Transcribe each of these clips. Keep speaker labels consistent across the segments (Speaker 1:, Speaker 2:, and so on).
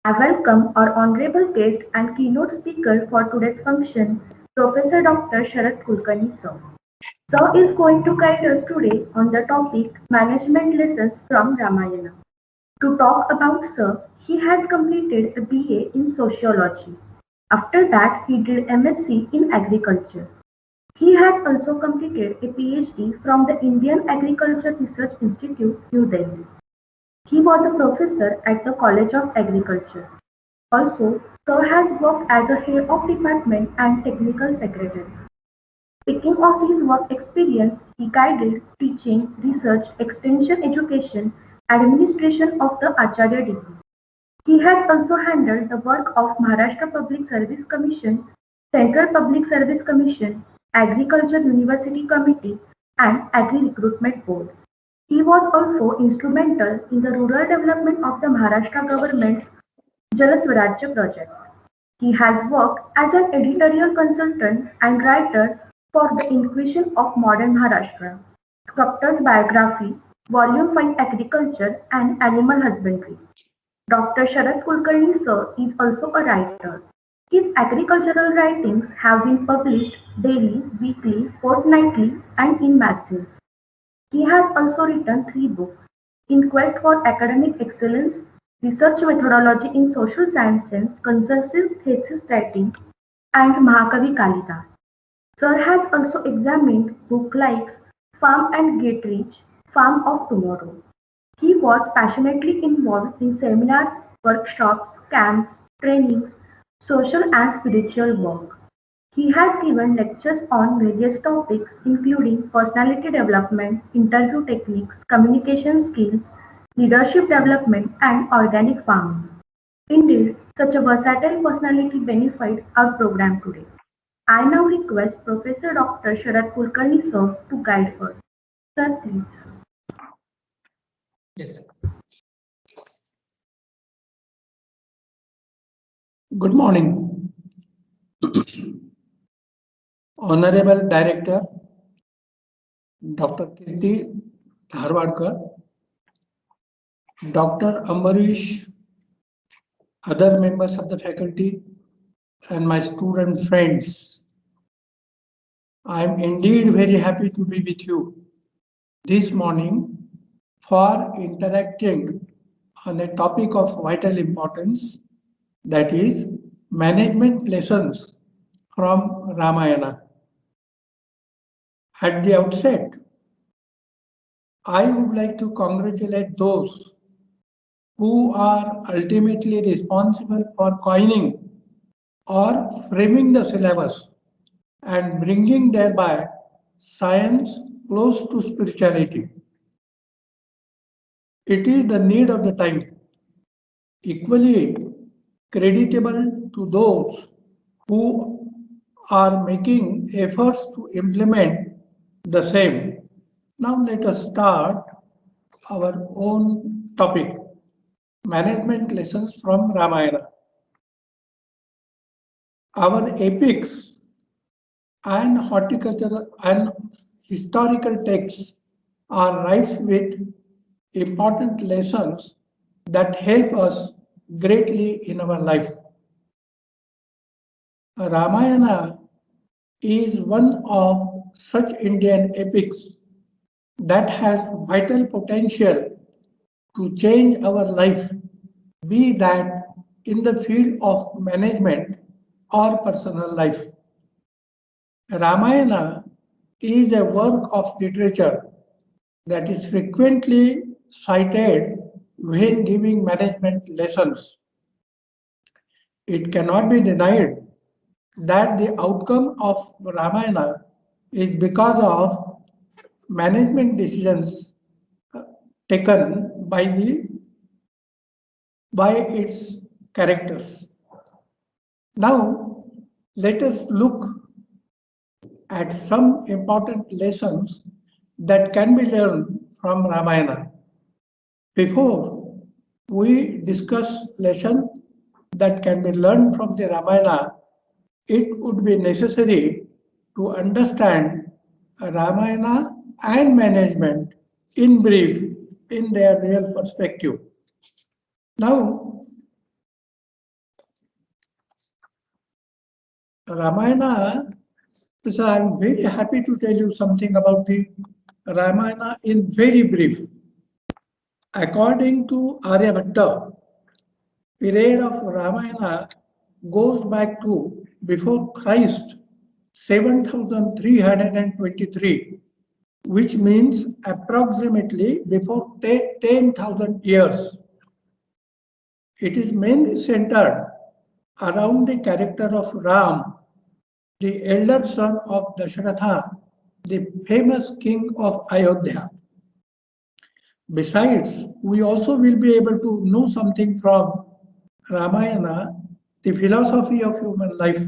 Speaker 1: I welcome our honorable guest and keynote speaker for today's function, Professor Dr. Sharat Kulkarni sir. Sir is going to guide us today on the topic Management Lessons from Ramayana. To talk about Sir, he has completed a BA in Sociology. After that, he did MSc in Agriculture. He has also completed a PhD from the Indian Agriculture Research Institute, New Delhi. He was a professor at the College of Agriculture. Also, Sir has worked as a head of department and technical secretary. Speaking of his work experience, he guided teaching, research, extension education, administration of the Acharya degree. He has also handled the work of Maharashtra Public Service Commission, Central Public Service Commission, Agriculture University Committee, and Agri Recruitment Board. He was also instrumental in the rural development of the Maharashtra government's Jal Swarajya project. He has worked as an editorial consultant and writer for The Inquisition of Modern Maharashtra, Sculptor's Biography, Volume 5 Agriculture and Animal Husbandry. Dr. Sharat Kulkarni sir is also a writer. His agricultural writings have been published daily, weekly, fortnightly, and in magazines. He has also written three books: In Quest for Academic Excellence, Research Methodology in Social Sciences, Consensus Thesis Writing, and Mahakavi Kalidas. Sir has also examined books like Farm and Get Rich, Farm of Tomorrow. He was passionately involved in seminars, workshops, camps, trainings, social and spiritual work. He has given lectures on various topics including personality development, interview techniques, communication skills, leadership development, and organic farming. Indeed, such a versatile personality benefited our program today. I now request Professor Dr. Sharat Kulkarni sir to guide us. Sir, please.
Speaker 2: Yes. Good morning, Honorable Director Dr. Kirti Dharwadkar, Dr. Ambarish, other members of the faculty, and my student friends. I am indeed very happy to be with you this morning for interacting on a topic of vital importance, that is management lessons from Ramayana. At the outset, I would like to congratulate those who are ultimately responsible for coining or framing the syllabus and bringing thereby science close to spirituality. It is the need of the time, equally creditable to those who are making efforts to implement the same. Now let us start our own topic, management lessons from Ramayana. Our epics and horticultural and historical texts are rife with important lessons that help us greatly in our life. Ramayana is one of such Indian epics that has vital potential to change our life, be that in the field of management or personal life. Ramayana is a work of literature that is frequently cited when giving management lessons. It cannot be denied that the outcome of Ramayana is because of management decisions taken by its characters. Now, let us look at some important lessons that can be learned from Ramayana. Before we discuss lessons that can be learned from the Ramayana, it would be necessary to understand Ramayana and management in brief in their real perspective. Now, Ramayana, so I'm very happy to tell you something about the Ramayana in very brief. According to Aryabhatta, period of Ramayana goes back to before Christ 7323, which means approximately before 10,000 years. It is mainly centered around the character of Ram, the elder son of Dasharatha, the famous king of Ayodhya. Besides, we also will be able to know something from Ramayana, the philosophy of human life,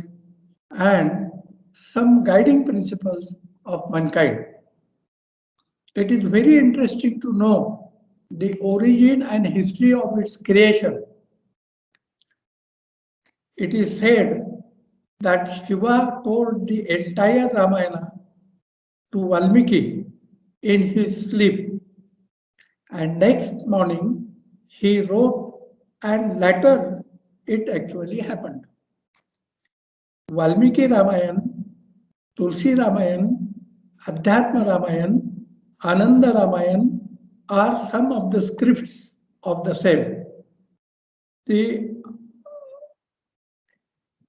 Speaker 2: and some guiding principles of mankind. It is very interesting to know the origin and history of its creation. It is said that Shiva told the entire Ramayana to Valmiki in his sleep, and next morning he wrote, and later it actually happened. Valmiki Ramayan, Tulsi Ramayan, Adhyatma Ramayan, Ananda Ramayan are some of the scripts of the same. The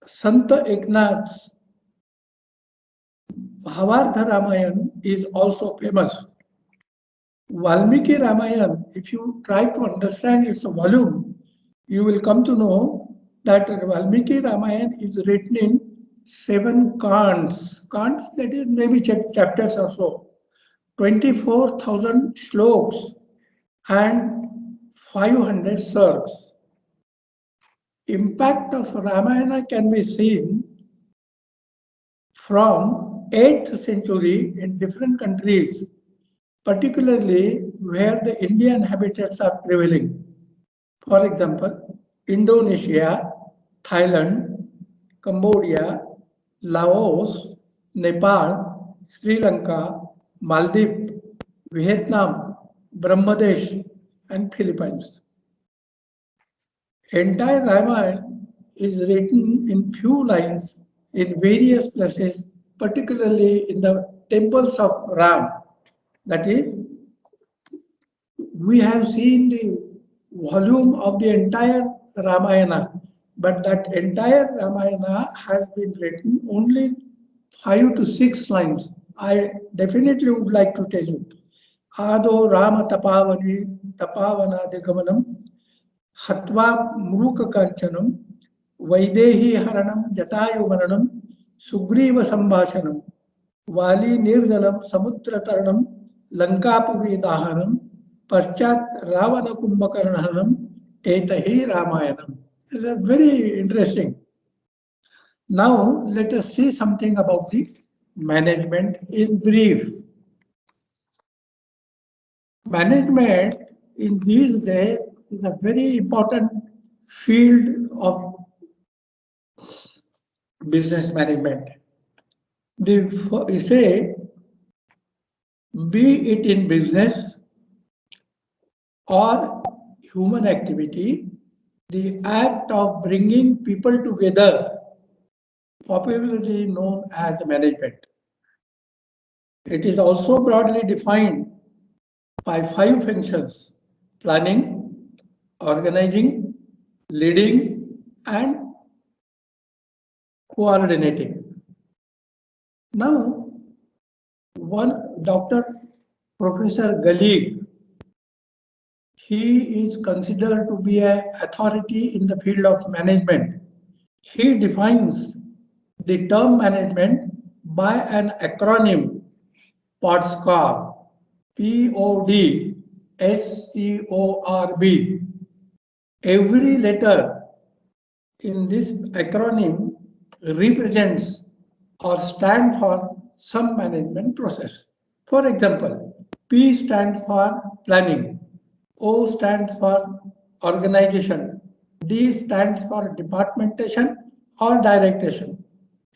Speaker 2: Santa Ignatz Bhavartha Ramayan is also famous. Valmiki Ramayan, if you try to understand its volume, you will come to know that Valmiki Ramayan is written in 7 cantos. Cantos, that is maybe chapters or so. 24,000 shloks and 500 sargs. Impact of Ramayana can be seen from 8th century in different countries, particularly where the Indian habitats are prevailing. For example, Indonesia, Thailand, Cambodia, Laos, Nepal, Sri Lanka, Maldives, Vietnam, Brahmadesh, and Philippines. Entire Ramayana is written in few lines in various places, particularly in the temples of Ram. That is, we have seen the volume of the entire Ramayana, but that entire Ramayana has been written only 5 to 6 lines. I definitely would like to tell you. Ado Rama Tapavana Degamanam Hatva Muruka Kanchanam Vaidehi Haranam Jatayu Maranam Sugriva Sambhashanam Vali Nirdalam Samutra Taranam Lankapuvi Dahanam Paschat Ravana Kumbhakaranam Etahi Ramayanam. It's a very interesting. Now let us see something about the management in brief. Management in these days is a very important field of business management. We say, be it in business or human activity, the act of bringing people together, popularly known as management. It is also broadly defined by 5 functions: planning, organizing, leading, and coordinating. Now, one Dr. Professor Galig, he is considered to be an authority in the field of management. He defines the term management by an acronym PODSCORB, PODSCORB. Every letter in this acronym represents or stands for some management process. For example, P stands for planning, O stands for organization, D stands for departmentation or direction,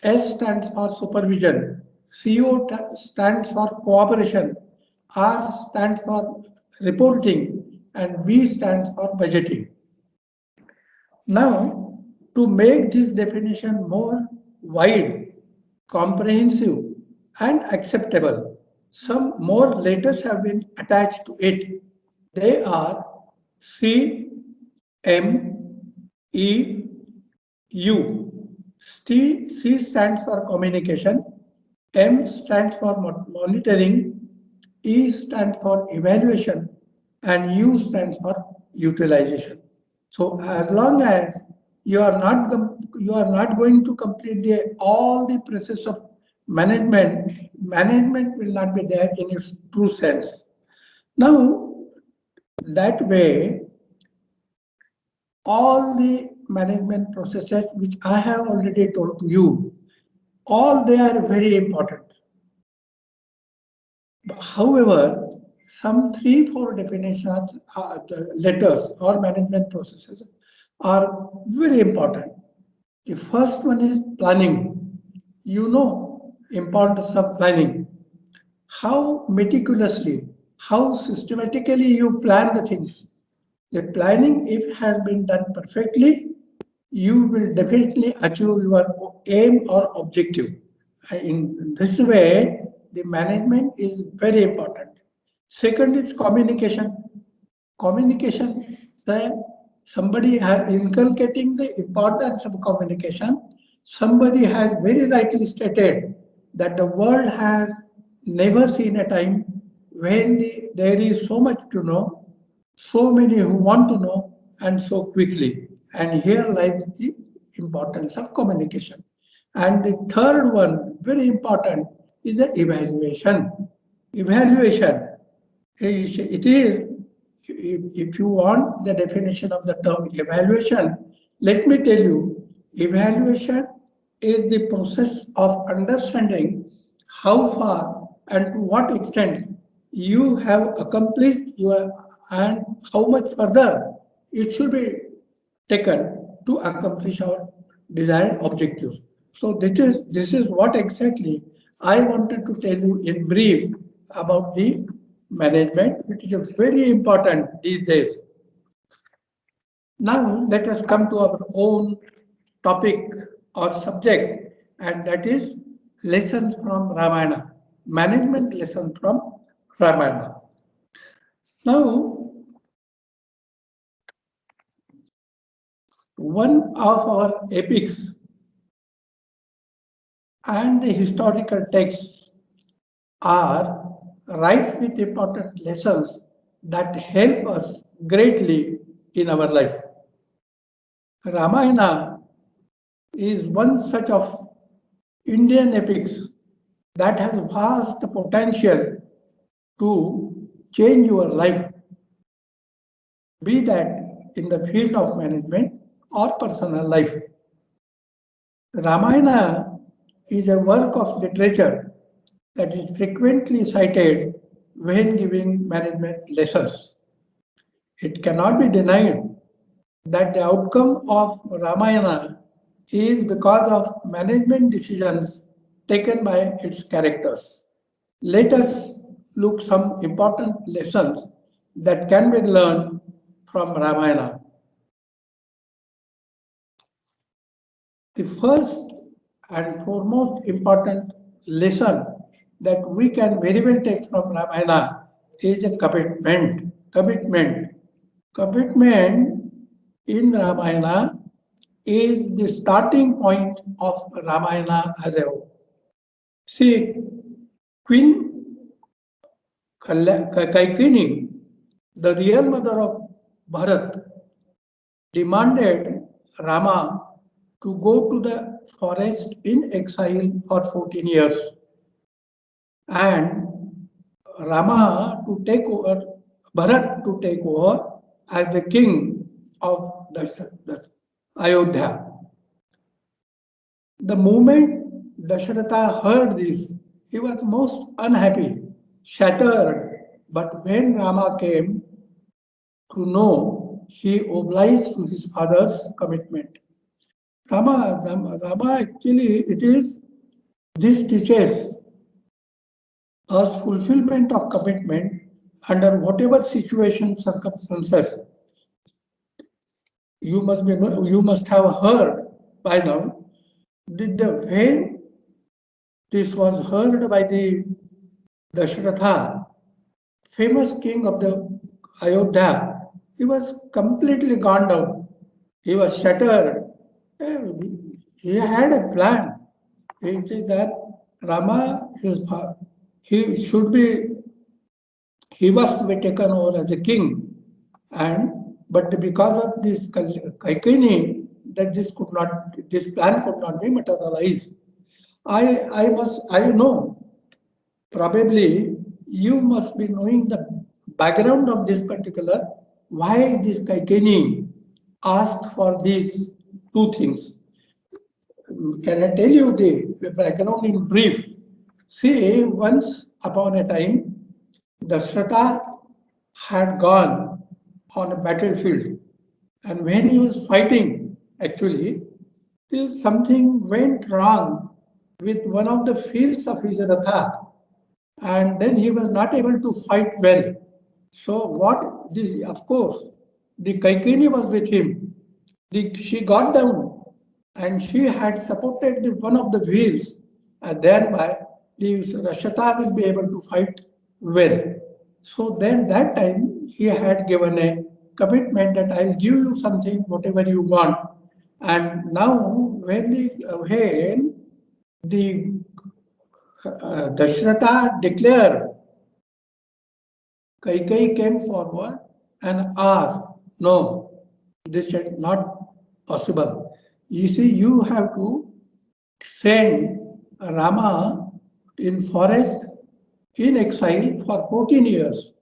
Speaker 2: S stands for supervision, CO stands for cooperation, R stands for reporting, and B stands for budgeting. Now, to make this definition more wide, comprehensive, and acceptable. Some more letters have been attached to it. They are C, M, E, U. C stands for communication, M stands for monitoring, E stands for evaluation, and U stands for utilization. So as long as you are not going to complete all the process of management will not be there in its true sense. Now that way, all the management processes which I have already told to you, all they are very important. However, some 3-4 definitions, the letters or management processes are very important. The first one is planning. You know, importance of planning. How meticulously, how systematically you plan the things. The planning, if has been done perfectly, you will definitely achieve your aim or objective. In this way, the management is very important. Second is communication. Communication, somebody has inculcating the importance of communication. Somebody has very rightly stated that the world has never seen a time when there is so much to know, so many who want to know, and so quickly. And here lies the importance of communication. And the third one, very important, is the evaluation. Evaluation. It is, if you want the definition of the term evaluation, let me tell you, evaluation is the process of understanding how far and to what extent you have accomplished your and how much further it should be taken to accomplish our desired objectives. So this is what exactly I wanted to tell you in brief about the management, which is very important these days. Now let us come to our own topic or subject, and that is lessons from Ramayana, management lessons from Ramayana. Now, one of our epics and the historical texts are rife with important lessons that help us greatly in our life. Ramayana is one such of Indian epics that has vast potential to change your life, be that in the field of management or personal life. Ramayana is a work of literature that is frequently cited when giving management lessons. It cannot be denied that the outcome of Ramayana is because of management decisions taken by its characters. Let us look some important lessons that can be learned from Ramayana. The first and foremost important lesson that we can very well take from Ramayana is a commitment. Commitment in Ramayana is the starting point of Ramayana as a whole. See, Queen Kaikini, the real mother of Bharat, demanded Rama to go to the forest in exile for 14 years and Rama to take over, Bharat to take over as the king of the Ayodhya. The moment Dasharatha heard this, he was most unhappy, shattered. But when Rama came to know, he obliged to his father's commitment. Rama actually, it is, this teaches us fulfillment of commitment under whatever situation, circumstances. You must have heard by now when this was heard by the Dashratha, famous king of the Ayodhya, he was completely gone down. He was shattered. Eh, He had a plan. He said that Rama, he should be, he was to be taken over as a king. And but because of this Kaikini, that this plan could not be materialized. I know probably you must be knowing the background of this particular, why this Kaikini asked for these two things. Can I tell you the background in brief? See, once upon a time, Dasratha had gone on a battlefield, and when he was fighting, actually, something went wrong with one of the fields of his Ratha, and then he was not able to fight well. So what this, of course, the Kaikini was with him. She got down and she had supported one of the wheels, and thereby the Rashata will be able to fight well. So then that time he had given a commitment that I'll give you something, whatever you want. And now when the Dashratha declared, Kaikai came forward and asked, no, this is not possible. You see, you have to send Rama in forest in exile for 14 years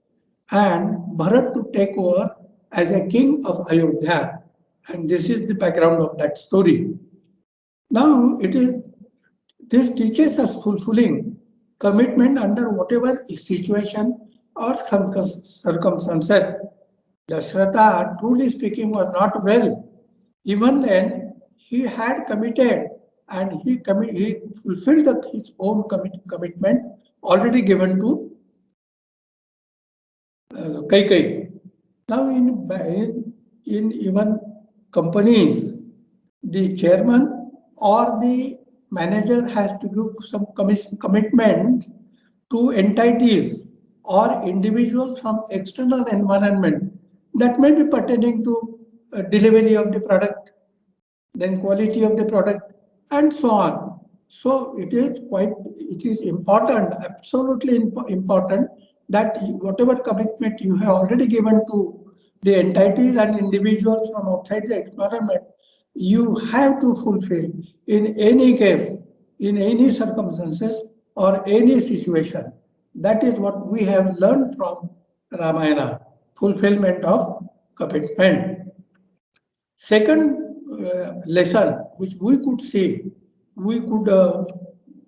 Speaker 2: and Bharat to take over as a king of Ayodhya. And this is the background of that story. Now it is this teaches us fulfilling commitment under whatever situation or circumstances. Dashratha, truly speaking, was not well. Even then, he had committed and he fulfilled his own commitment already given to Kaikai. Now, in even companies, the chairman or the manager has to give some commitment to entities or individuals from external environment that may be pertaining to delivery of the product, then quality of the product, and so on. So it is important, absolutely important that whatever commitment you have already given to the entities and individuals from outside the environment, you have to fulfill in any case, in any circumstances or any situation. That is what we have learned from Ramayana, fulfillment of commitment. Second lesson which we could see, we could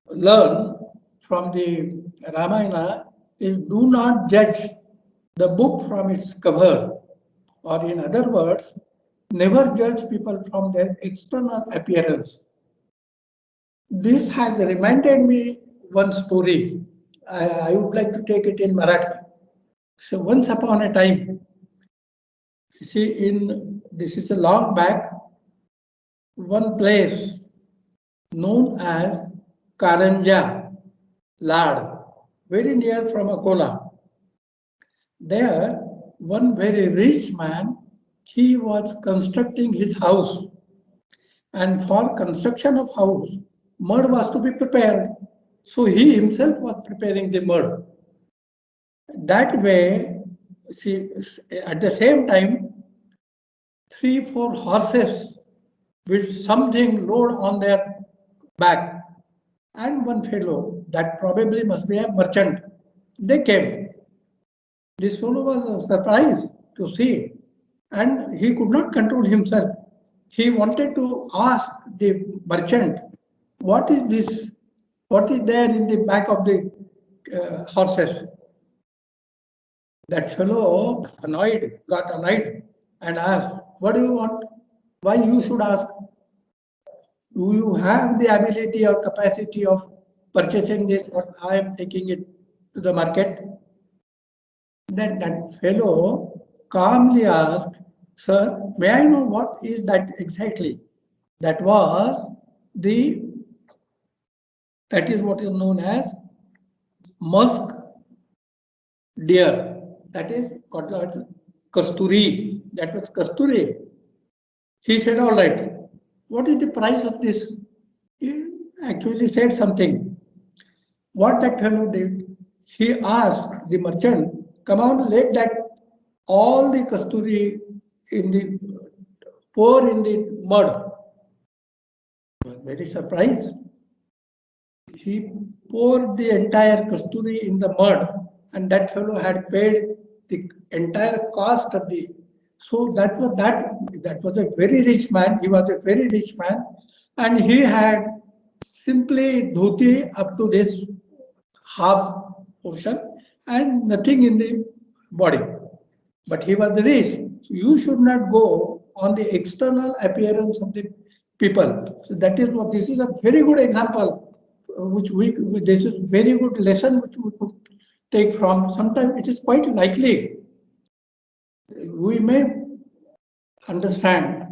Speaker 2: learn from the Ramayana is do not judge the book from its cover, or in other words, never judge people from their external appearance. This has reminded me one story. I would like to take it in Marathi. So once upon a time, see, in this is a long back, one place known as Karanja, Lad, very near from Akola. There, one very rich man, he was constructing his house, and for construction of house, mud was to be prepared. So he himself was preparing the mud. That way, see, at the same time, three, four horses with something load on their back, and one fellow that probably must be a merchant. They came. This fellow was surprised to see, and he could not control himself. He wanted to ask the merchant, "What is this? What is there in the back of the horses?" That fellow got annoyed, and asked, "What do you want? Why you should ask? Do you have the ability or capacity of purchasing this? What I am taking it to the market?" Then that fellow calmly asked, "Sir, may I know what is that exactly?" That was the That is what is known as musk deer. That is called as kasturi. That was kasturi. He said, all right, what is the price of this? He actually said something. What that fellow did, he asked the merchant, come on, let that all the kasturi in the pour in the mud. He was very surprised. He poured the entire kasturi in the mud, and that fellow had paid the entire cost of the. So that was a very rich man. He was a very rich man, and he had simply dhoti up to this half portion and nothing in the body. But he was rich. So you should not go on the external appearance of the people. So that is what this is a very good example, which this is very good lesson which we could take from. Sometimes it is quite likely we may understand.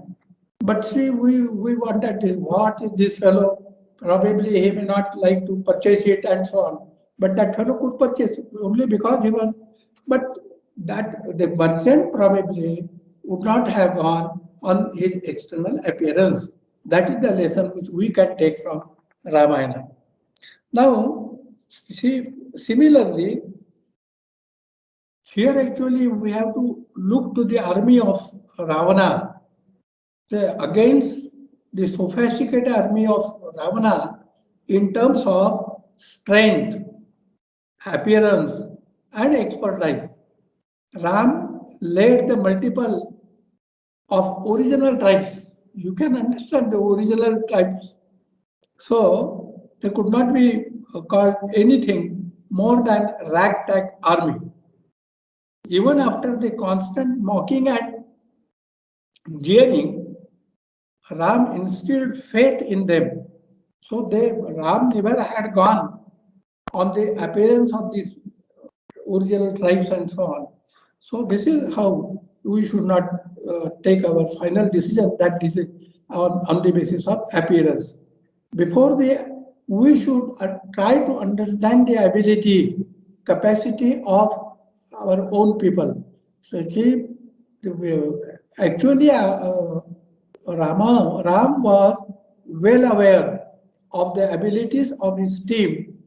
Speaker 2: But see, we want that is what is this fellow? Probably he may not like to purchase it and so on. But that fellow could purchase it only because he was. But that the merchant probably would not have gone on his external appearance. That is the lesson which we can take from Ramayana. Now, see, similarly, here actually we have to look to the army of Ravana against the sophisticated army of Ravana in terms of strength, appearance, and expertise. Ram led the multiple of original tribes. You can understand the original tribes. So they could not be called anything more than ragtag army. Even after the constant mocking and jeering, Ram instilled faith in them. So Ram never had gone on the appearance of these original tribes and so on. So this is how we should not take our final decision that is on the basis of appearance. Before we should try to understand the ability, capacity of our own people. So see, actually, Ram was well aware of the abilities of his team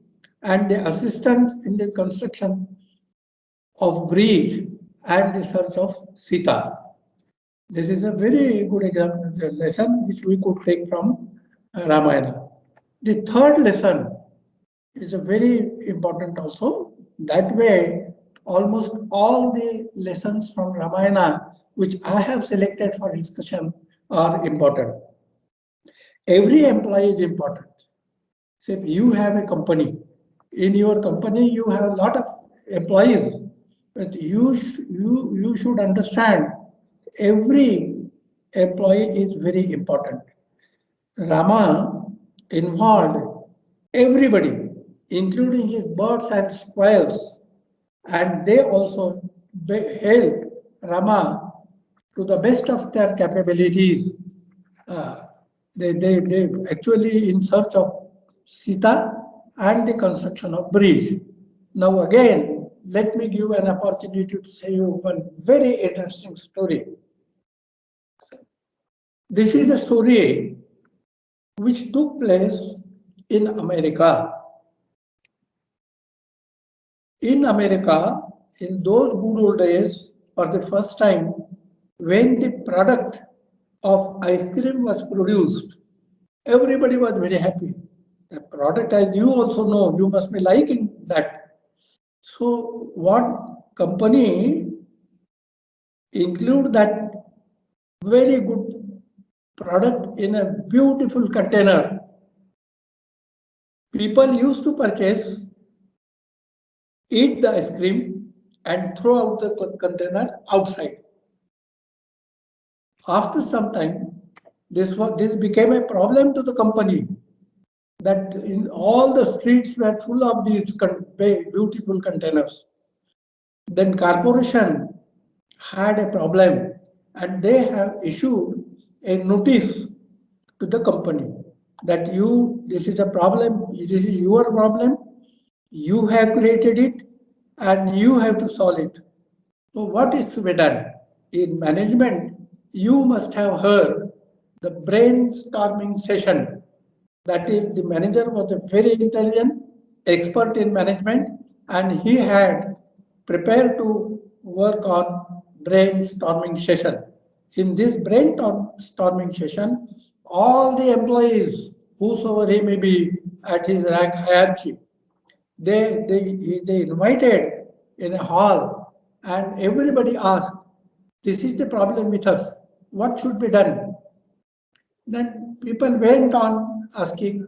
Speaker 2: and the assistance in the construction of bridge and the search of Sita. This is a very good example, the lesson which we could take from Ramayana. The third lesson is a very important also. That way, almost all the lessons from Ramayana which I have selected for discussion are important. Every employee is important. So if you have a company, in your company you have a lot of employees, but you should understand every employee is very important. Rama involved everybody, including his birds and squirrels, and they also helped Rama to the best of their capabilities. Uh, they actually in search of Sita and the construction of bridge. Now again, let me give an opportunity to say you one very interesting story. This is a story which took place in America. In America, in those good old days, for the first time, when the product of ice cream was produced, everybody was very happy. The product, as you also know, you must be liking that. So, what company include that very good product in a beautiful container? People used to purchase, eat the ice cream, and throw out the container outside. After some time, this became a problem to the company that in all the streets were full of these beautiful containers. Then corporation had a problem and they have issued a notice to the company that this is a problem, this is your problem, you have created it, and you have to solve it. So what is to be done? In management, you must have heard the brainstorming session. That is, the manager was a very intelligent expert in management, and he had prepared to work on brainstorming session. In this brainstorming session, all the employees, whosoever he may be at his rank hierarchy, they invited in a hall, and everybody asked, this is the problem with us, what should be done? Then people went on asking,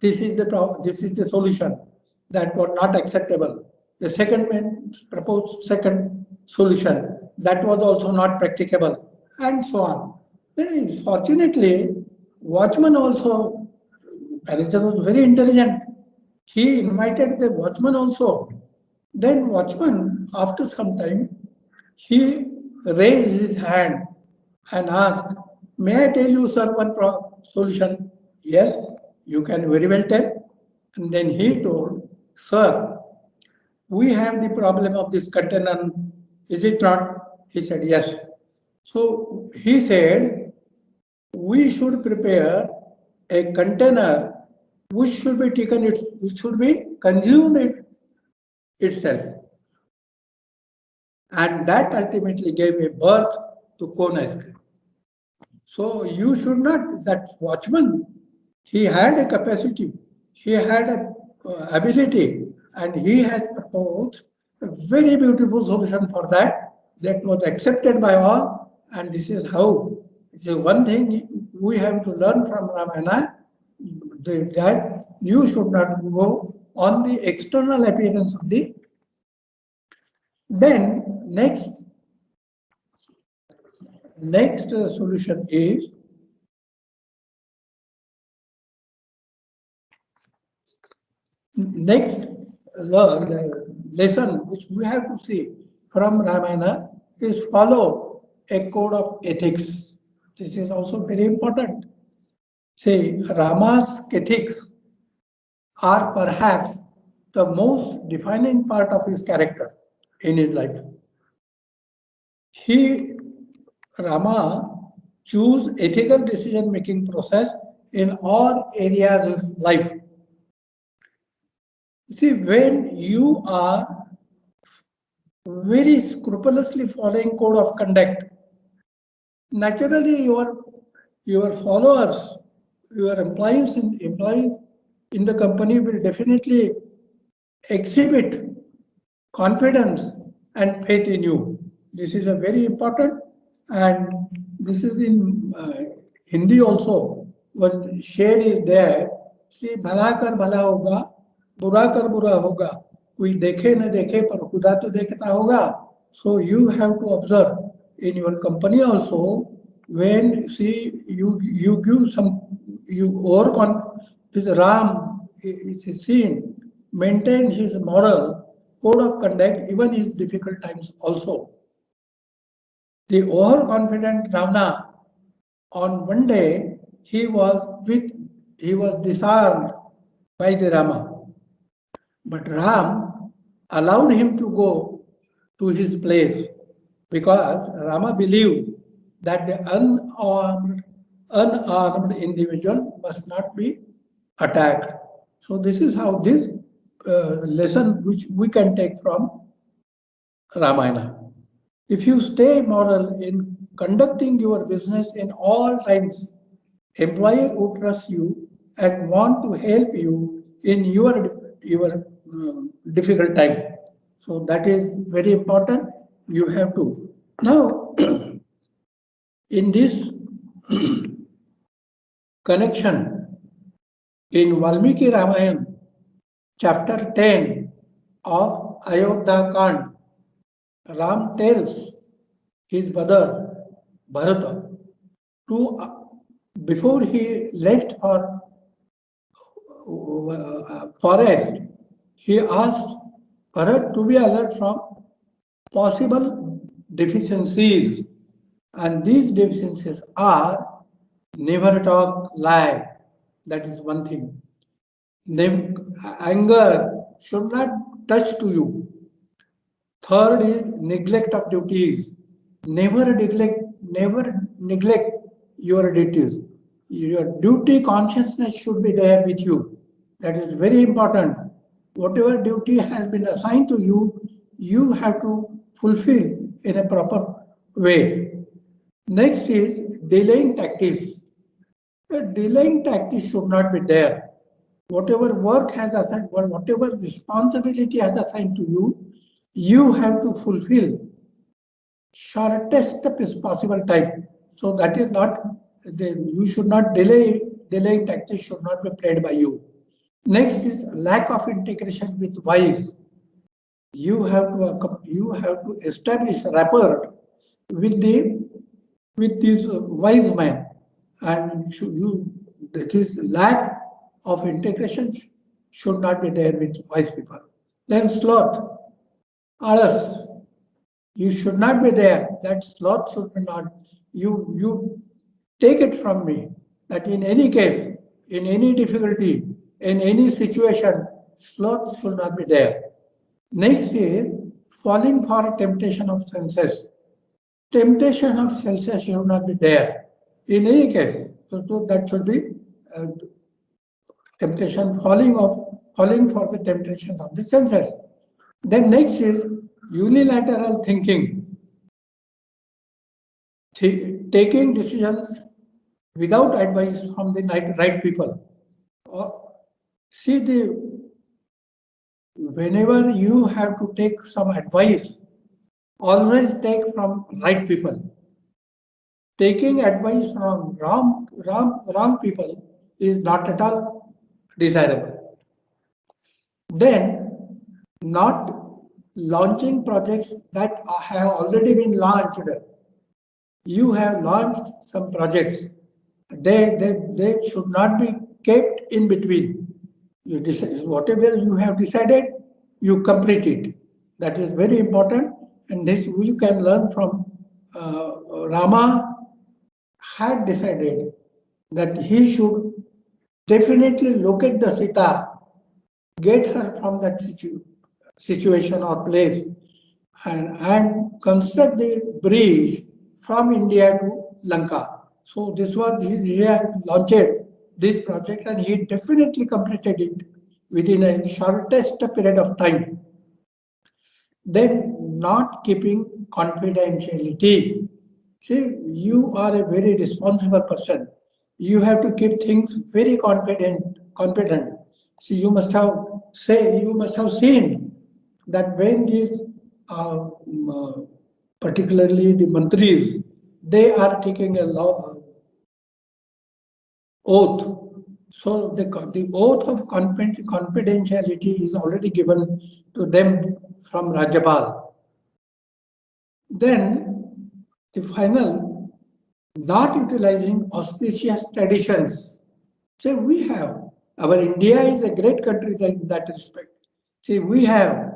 Speaker 2: this is the solution that was not acceptable. The second man proposed second solution that was also not practicable, and so on. Then fortunately, watchman also, manager was very intelligent. He invited the watchman also. Then watchman, after some time, he raised his hand and asked, may I tell you, sir, one solution? Yes, you can very well tell. And then he told, sir, we have the problem of this container. Is it not? He said, yes. So he said, we should prepare a container which should be which should be consumed itself. And that ultimately gave a birth to cone ice cream. So you should not, that watchman, he had a capacity, he had a ability, and he has proposed a very beautiful solution for that that was accepted by all. And this is how. So one thing we have to learn from Ramayana, that you should not go on the external appearance of the. Then next solution is next lesson which we have to see from Ramayana is follow a code of ethics. This is also very important. Say, Rama's ethics are perhaps the most defining part of his character in his life. He, Rama, choose ethical decision making process in all areas of life. See, when you are very scrupulously following code of conduct, naturally your followers, your employees in the company will definitely exhibit confidence and faith in you. This is a very important, and this is in Hindi also. One shade is there. See, भला कर भला होगा, बुरा कर बुरा होगा. कोई देखे न देखे पर खुदा तो देखता होगा. So you have to observe in your company also, when see you give some, you overcon this Ram is seen maintain his moral code of conduct even in difficult times also. The overconfident Ravana, on one day he was disarmed by the Rama, but Ram allowed him to go to his place because Rama believed that the unarmed individual must not be attacked. So this is how this lesson which we can take from Ramayana. If you stay moral in conducting your business in all times, employee who trust you and want to help you in your difficult time. So that is very important. You have to now in this connection in Valmiki Ramayana, chapter 10 of Ayodhya Kand, Ram tells his brother Bharata to before he left for forest, he asked Bharat to be alert from possible deficiencies, and these deficiencies are never talk lie, That is one thing. Then anger should not touch to you. Third is neglect of duties. Never neglect your duties. Your duty consciousness should be there with you. That is very important. Whatever duty has been assigned to you, you have to fulfill in a proper way. Next is delaying tactics. A delaying tactics should not be there. Whatever work has assigned, or whatever responsibility has assigned to you, you have to fulfill shortest possible time. So that is not, you should not delay, delaying tactics should not be played by you. Next is lack of integration with wise. You have to establish rapport with the with this wise man, and should you this lack of integration should not be there with wise people. Then sloth, others, you should not be there. That sloth should be not. You take it from me that in any case, in any difficulty, in any situation, sloth should not be there. Next is falling for temptation of senses. Temptation of senses should not be there. In any case, so that should be uh, temptation, falling for the temptations of the senses. Then next is unilateral thinking, taking decisions without advice from the right people. See, whenever you have to take some advice, always take from right people. Taking advice from wrong people is not at all desirable. Then, not launching projects that have already been launched. You have launched some projects. They should not be kept in between. You decide, whatever you have decided, you complete it. That is very important, and this we can learn from Rama had decided that he should definitely locate the Sita, get her from that situation or place, and construct the bridge from India to Lanka. So this was he had launched this project, and he definitely completed it within a shortest period of time. Then not keeping confidentiality. See, you are a very responsible person. You have to keep things very confident. See, you must have seen that when these, particularly the mantris, they are taking a law, oath. So the oath of confidentiality is already given to them from Rajabal. Then the final, not utilizing auspicious traditions. So we have, our India is a great country in that respect. See, we have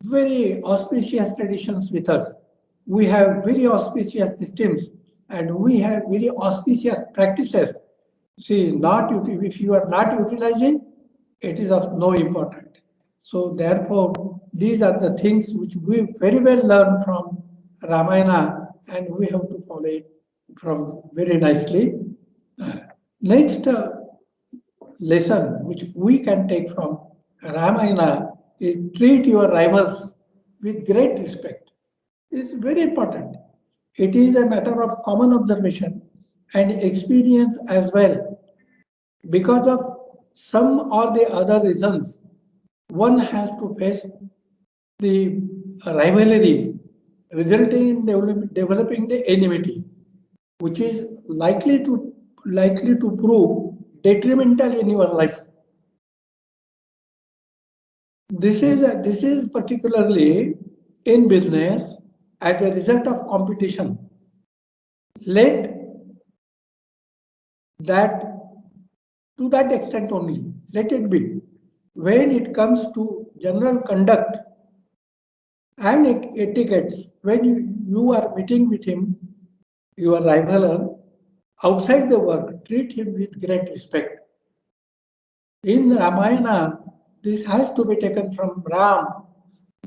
Speaker 2: very auspicious traditions with us. We have very auspicious systems, and we have very auspicious practices. See, if you are not utilizing, it is of no importance. So therefore, these are the things which we very well learn from Ramayana, and we have to follow it from very nicely. Next lesson which we can take from Ramayana is treat your rivals with great respect. It's very important. It is a matter of common observation and experience as well. Because of some or the other reasons, one has to face the rivalry resulting in developing the enmity, which is likely to prove detrimental in your life. This is particularly in business as a result of competition. Let that to that extent only. Let it be. When it comes to general conduct and etiquettes, when you are meeting with him, your rival, outside the work, treat him with great respect. In Ramayana, this has to be taken from Ram,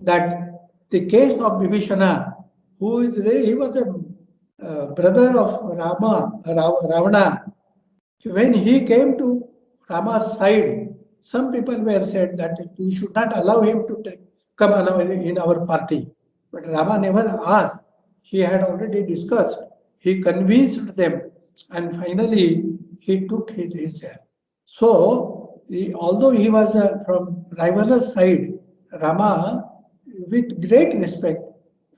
Speaker 2: that the case of Vibhishana, he was a brother of Ravana. When he came to Rama's side, some people were said that you should not allow him to come in our party. But Rama never asked. He had already discussed. He convinced them, and finally he took his share. So, although he was from rival's side, Rama, with great respect,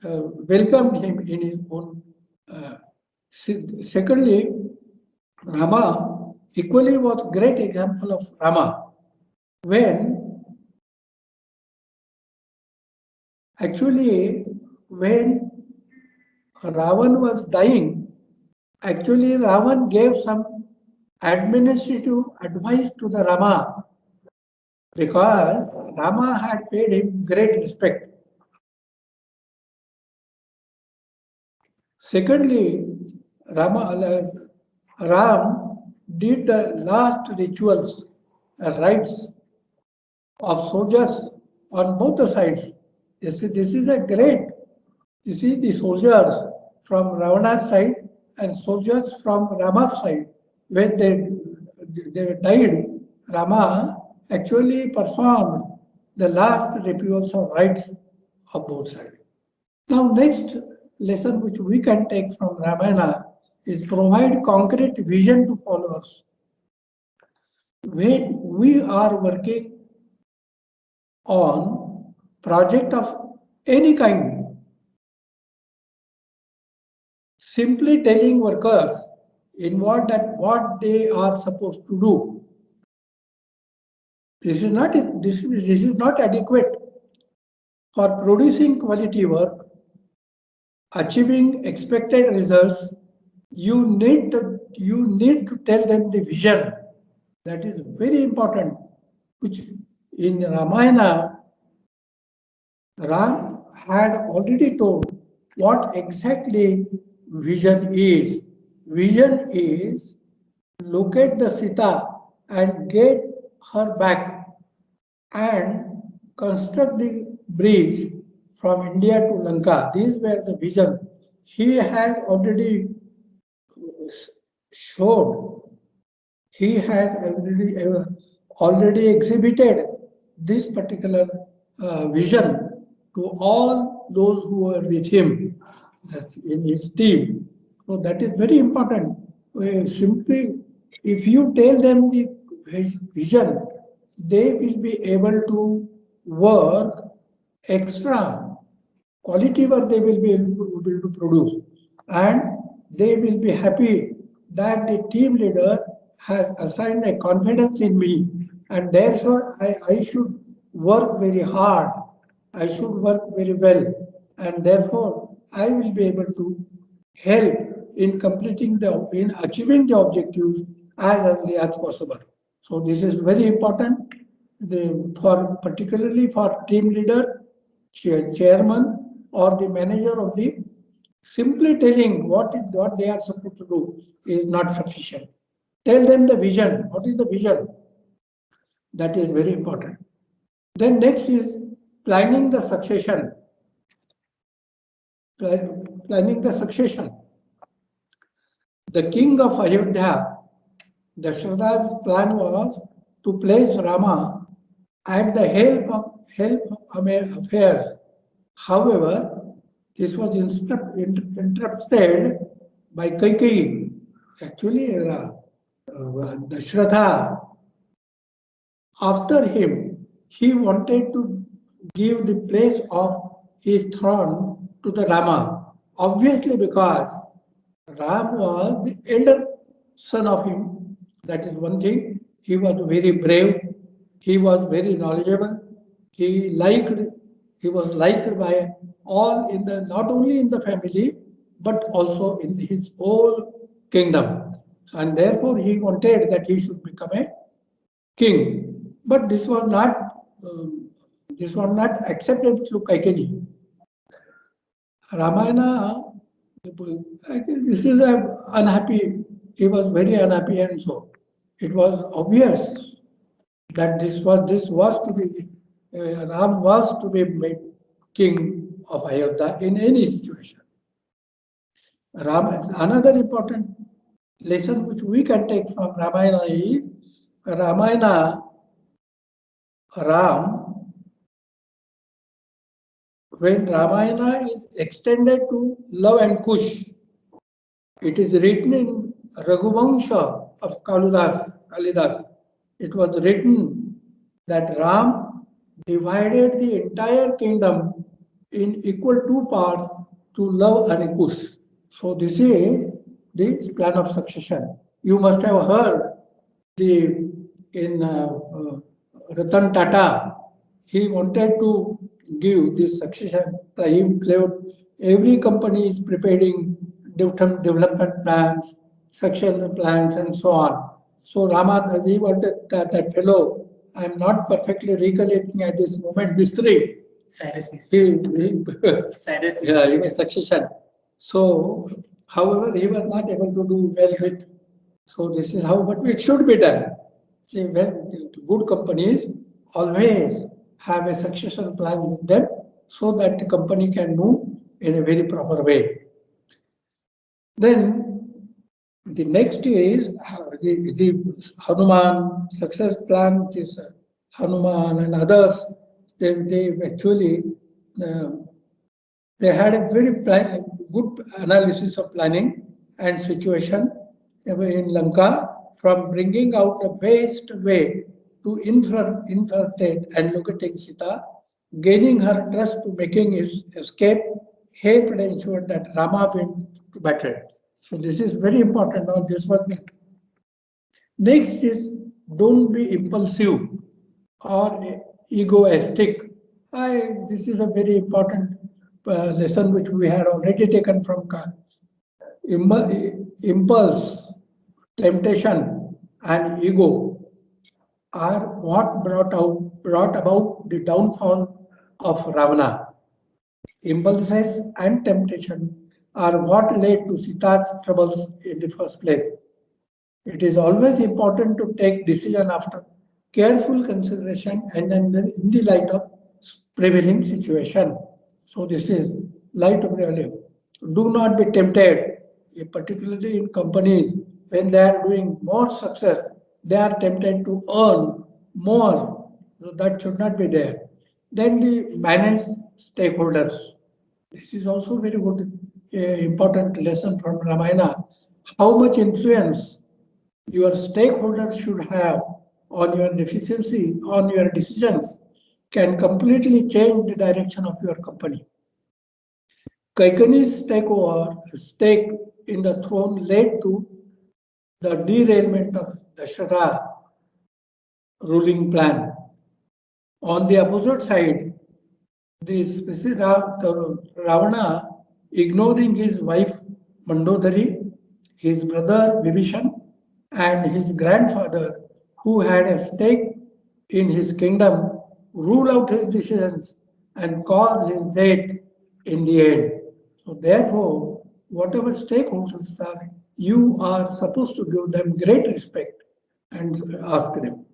Speaker 2: welcomed him in his own. Uh, Secondly, Rama equally was great example of Rama when actually when Ravan was dying, actually Ravan gave some administrative advice to the Rama because Rama had paid him great respect. Secondly, Ram did the last rituals, rites of soldiers on both the sides. This is a great. You see the soldiers from Ravana's side and soldiers from Rama's side. When they died, Rama actually performed the last rituals or rites of both sides. Now, next lesson which we can take from Ramayana is provide concrete vision to followers. When we are working on project of any kind, simply telling workers in what they are supposed to do. This is not adequate for producing quality work, achieving expected results. You need to tell them the vision. That is very important. Which in Ramayana, Ram had already told what exactly vision is. Vision is locate the Sita and get her back and construct the bridge from India to Lanka. These were the vision. He has already showed, he has already exhibited this particular vision to all those who were with him, that's in his team. So that is very important. Simply, if you tell them the vision, they will be able to work extra quality work they will be able to produce, and they will be happy that the team leader has assigned a confidence in me, and therefore I should work very hard, I should work very well, and therefore I will be able to help in achieving the objectives as early as possible. So this is very important for particularly for team leader, chairman, or the manager of the simply telling what they are supposed to do is not sufficient. Tell them the vision. What is the vision? That is very important. Then next is planning the succession. Planning the succession. The king of Ayodhya, Dasharatha's plan was to place Rama at the help of affairs. However, this was interrupted by Kaikeyi. Actually, Dashratha, after him, he wanted to give the place of his throne to the Rama. Obviously, because Ram was the elder son of him. That is one thing. He was very brave. He was very knowledgeable. He liked. He was liked by all in the not only in the family but also in his whole kingdom. And therefore, he wanted that he should become a king. But this was not accepted to Kaikeni. Ramayana, this is a unhappy. He was very unhappy, and so it was obvious that this was to be Ram was to be made king of Ayodhya in any situation. Another important lesson which we can take from Ramayana is Ramayana Ram, when Ramayana is extended to Love and Kush, it is written in Raghuvansha of Kalidas. It was written that Ram divided the entire kingdom in equal two parts to Love and Kush. So this is the plan of succession. You must have heard the in Ratan Tata, he wanted to give this succession. He played, every company is preparing different development plans, succession plans, and so on. So Rama, he wanted that fellow. I am not perfectly recollecting at this moment. Mistry.
Speaker 3: Cyrus Mistry.
Speaker 2: Cyrus. Yeah, he was succession. So, however, he was not able to do well with. So this is how, but it should be done. See, when good companies always have a succession plan with them so that the company can move in a very proper way. Then the next is the Hanuman success plan, which is Hanuman and others. They actually uh, they had a very good analysis of planning and situation in Lanka, from bringing out the best way to infiltrate and locating Sita, gaining her trust to making his escape, helped ensure that Rama went to battle. So this is very important. Now this was next is, don't be impulsive or egoistic. This is a very important lesson which we had already taken from impulse, temptation, and ego are what brought about the downfall of Ravana. Impulses and temptation are what led to Sita's troubles in the first place. It is always important to take decision after careful consideration and then in the light of prevailing situation. So this is light of reality. Do not be tempted, particularly in companies when they are doing more success, they are tempted to earn more. So that should not be there. Then the manage stakeholders. This is also very good, important lesson from Ramayana. How much influence your stakeholders should have on your deficiency, on your decisions, can completely change the direction of your company. Kaikani's stake in the throne led to the derailment of Dasharatha ruling plan. On the opposite side, the Ravana, ignoring his wife Mandodari, his brother Vibhishan, and his grandfather, who had a stake in his kingdom, rule out his decisions and cause his death in the end. So therefore, whatever stakeholders are, you are supposed to give them great respect and ask them.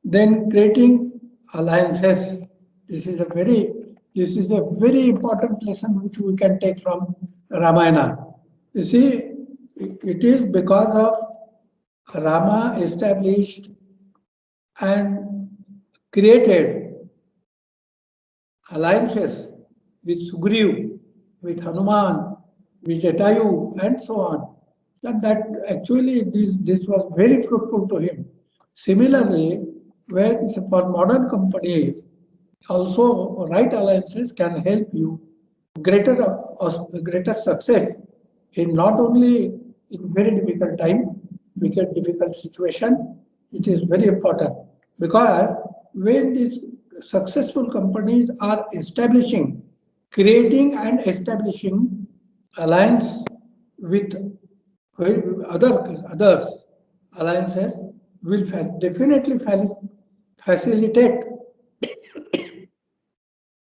Speaker 2: Then creating alliances. This is a very this is a very important lesson which we can take from Ramayana. You see, it is because of Rama established and created alliances with Sugriv, with Hanuman, with Jatayu, and so on. That actually this was very fruitful to him. Similarly, when for modern companies, also right alliances can help you greater success in not only in very difficult time, difficult situation. It is very important because when these successful companies are creating and establishing alliance with others, alliances will definitely facilitate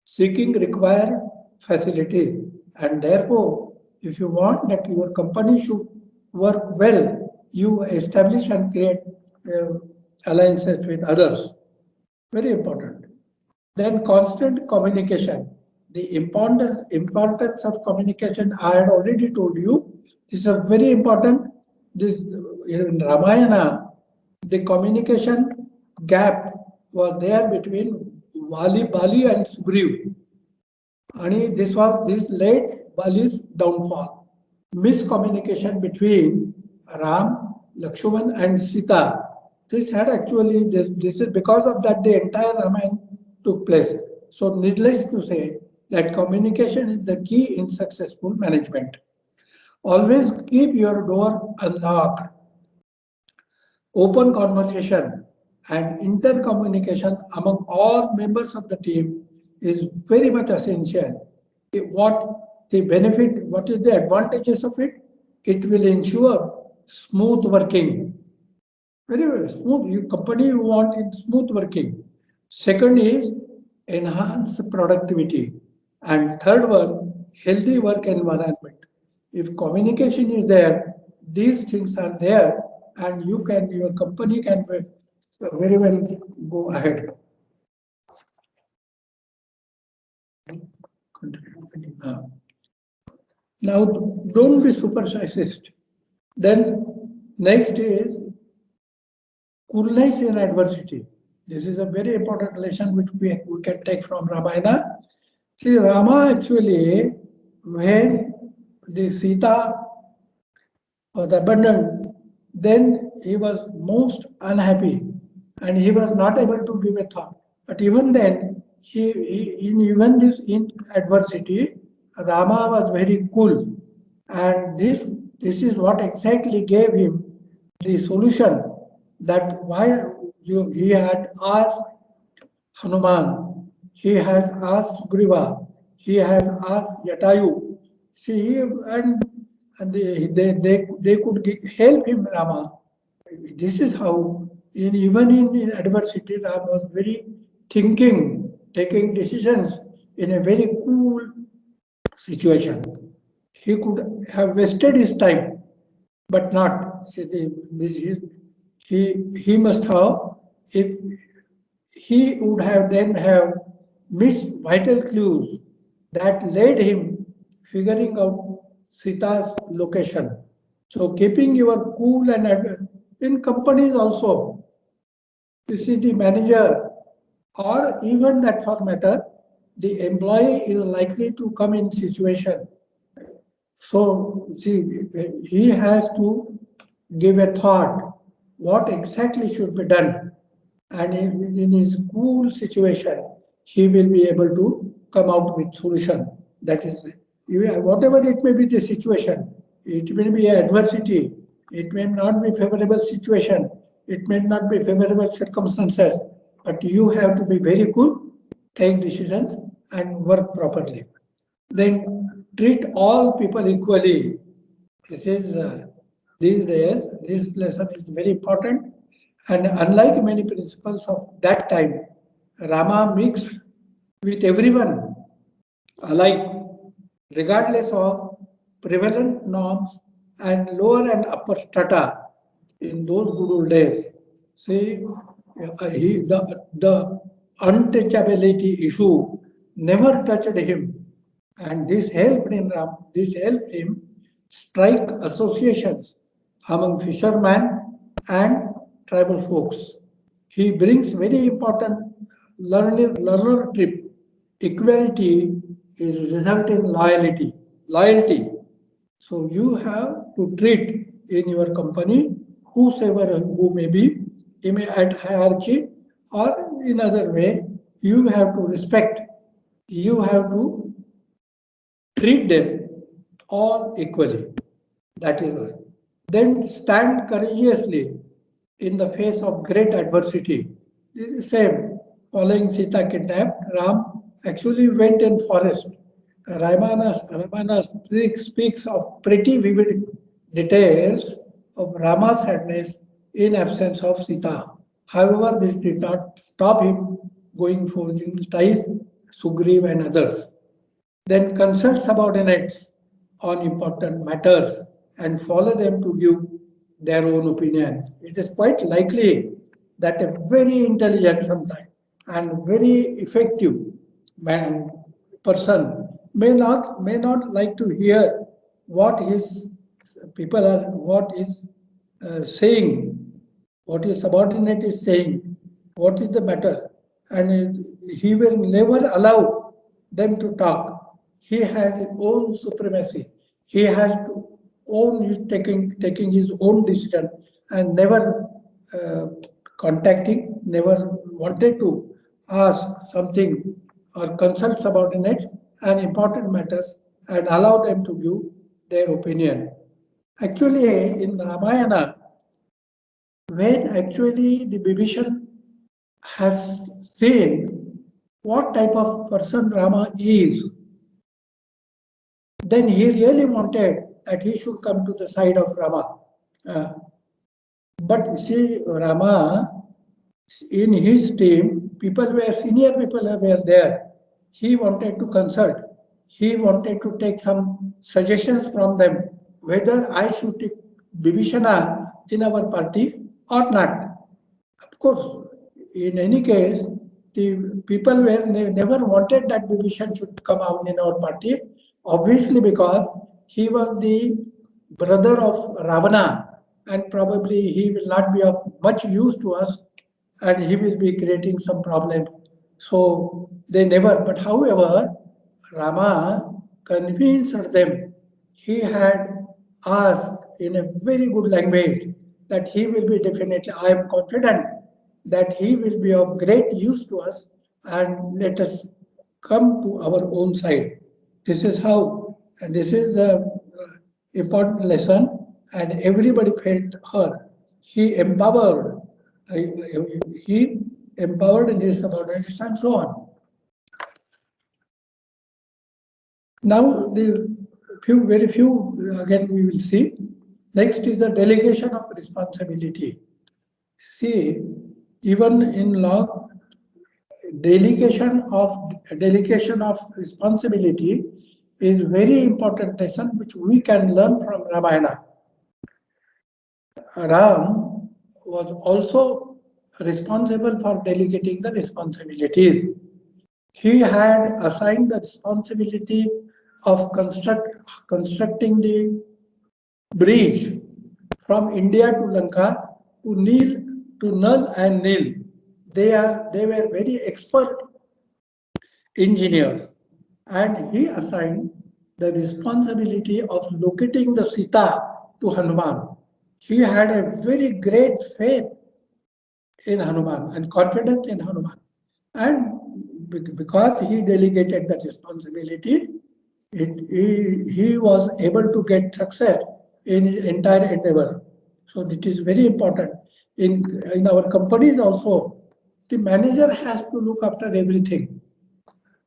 Speaker 2: seeking required facilities. And therefore, if you want that your company should work well, you establish and create alliances with others. Very important. Then constant communication. The importance of communication I had already told you. This is a very important. This in Ramayana, the communication gap was there between Bali and Sugriv. And this led Bali's downfall. Miscommunication between Ram, Lakshman, and Sita. This had actually this is because of that the entire Ramayana took place. So, needless to say that communication is the key in successful management. Always keep your door unlocked. Open conversation and intercommunication among all members of the team is very much essential. What the benefit, what is the advantages of it? It will ensure smooth working. Very smooth. You company you want in smooth working. Second is enhance productivity. And third one, healthy work environment. If communication is there, these things are there, and your company can very well go ahead. Uh, Now, don't be superstitious. Then, next is coolness in adversity. This is a very important lesson which we can take from Ramayana. See, Rama actually, when the Sita was abandoned, then he was most unhappy and he was not able to give a thought. But even then, in even this in adversity, Rama was very cool, and this is what exactly gave him the solution that why he had asked Hanuman, he has asked Sugriva, he has asked Jatayu. See, and they could help him, Rama. This is how, even in adversity, Ram was very thinking, taking decisions in a very cool situation. He could have wasted his time, but not. See, he must have, if he would have then have missed vital clues that led him figuring out Sita's location. So keeping your cool and in companies also, you see the manager or even that for matter, the employee is likely to come in situation. So see, he has to give a thought what exactly should be done, and in his cool situation, he will be able to come out with solution. That is, whatever it may be the situation, it may be adversity, it may not be favorable situation, it may not be favorable circumstances, but you have to be very good, take decisions, and work properly. Then treat all people equally. This is these days, this lesson is very important. And unlike many principles of that time, Rama mixed with everyone alike, regardless of prevalent norms and lower and upper strata in those good old days. See, the untouchability issue never touched him, and this helped him strike associations among fishermen and tribal folks. He brings very important learner trip. Equality is result in loyalty. Loyalty. So you have to treat in your company whosoever who may be, he may at hierarchy or in other way, you have to respect. You have to treat them all equally. That is why. Then stand courageously in the face of great adversity. This is the same. Following Sita kidnapped, Ram actually went in forest. Ramana speaks of pretty vivid details of Rama's sadness in absence of Sita. However, this did not stop him going forging ties, Sugriv and others. Then consult subordinates on important matters and follow them to give their own opinion. It is quite likely that a very intelligent sometimes and very effective man person may not like to hear what his people are what is saying, what his subordinate is saying, what is the matter, and he will never allow them to talk. He has his own supremacy. He has to own his taking his own decision and never uh, contacting, never wanted to ask something or consult subordinates and important matters and allow them to give their opinion. Actually, in Ramayana, when actually the Bibhishan has seen what type of person Rama is, then he really wanted that he should come to the side of Rama. Uh, but see, Rama, in his team, senior people were there. He wanted to consult. He wanted to take some suggestions from them whether I should take Bibhishana in our party or not. Of course, in any case, the people never wanted that Bibhishan should come out in our party, obviously because he was the brother of Ravana, and probably he will not be of much use to us, and he will be creating some problem. So they never. But however, Rama convinced them. He had asked in a very good language that he will be definitely, I am confident that he will be of great use to us and let us come to our own side. This is how, and this is a important lesson, and everybody felt her. He empowered, uh, he empowered in his subordinates and so on. Now, the very few again we will see. Next is the delegation of responsibility. See, even in law, delegation of responsibility is very important lesson which we can learn from Ramayana. Ram was also responsible for delegating the responsibilities. He had assigned the responsibility of constructing the bridge from India to Lanka to Nal and Nil. They were very expert engineers, and he assigned the responsibility of locating the Sita to Hanuman. He had a very great faith in Hanuman and confidence in Hanuman. And because he delegated that responsibility, he was able to get success in his entire endeavor. So it is very important. In our companies also, the manager has to look after everything.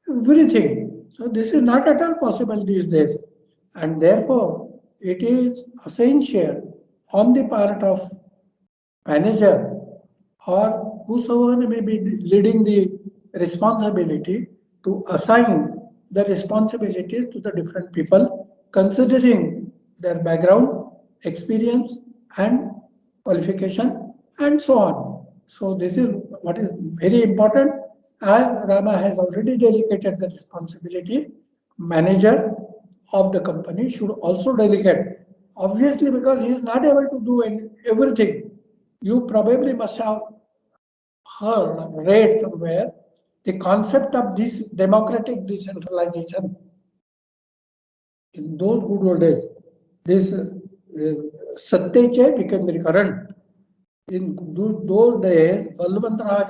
Speaker 2: Everything. So this is not at all possible these days. And therefore, it is essential on the part of manager or whosoever may be leading the responsibility to assign the responsibilities to the different people, considering their background, experience, and qualification, and so on. So this is what is very important. As Rama has already delegated the responsibility, manager of the company should also delegate. Obviously, because he is not able to do everything. You probably must have heard or read somewhere the concept of this democratic decentralization. In those good old days, this Satya became the current. In those days, Balwant Raj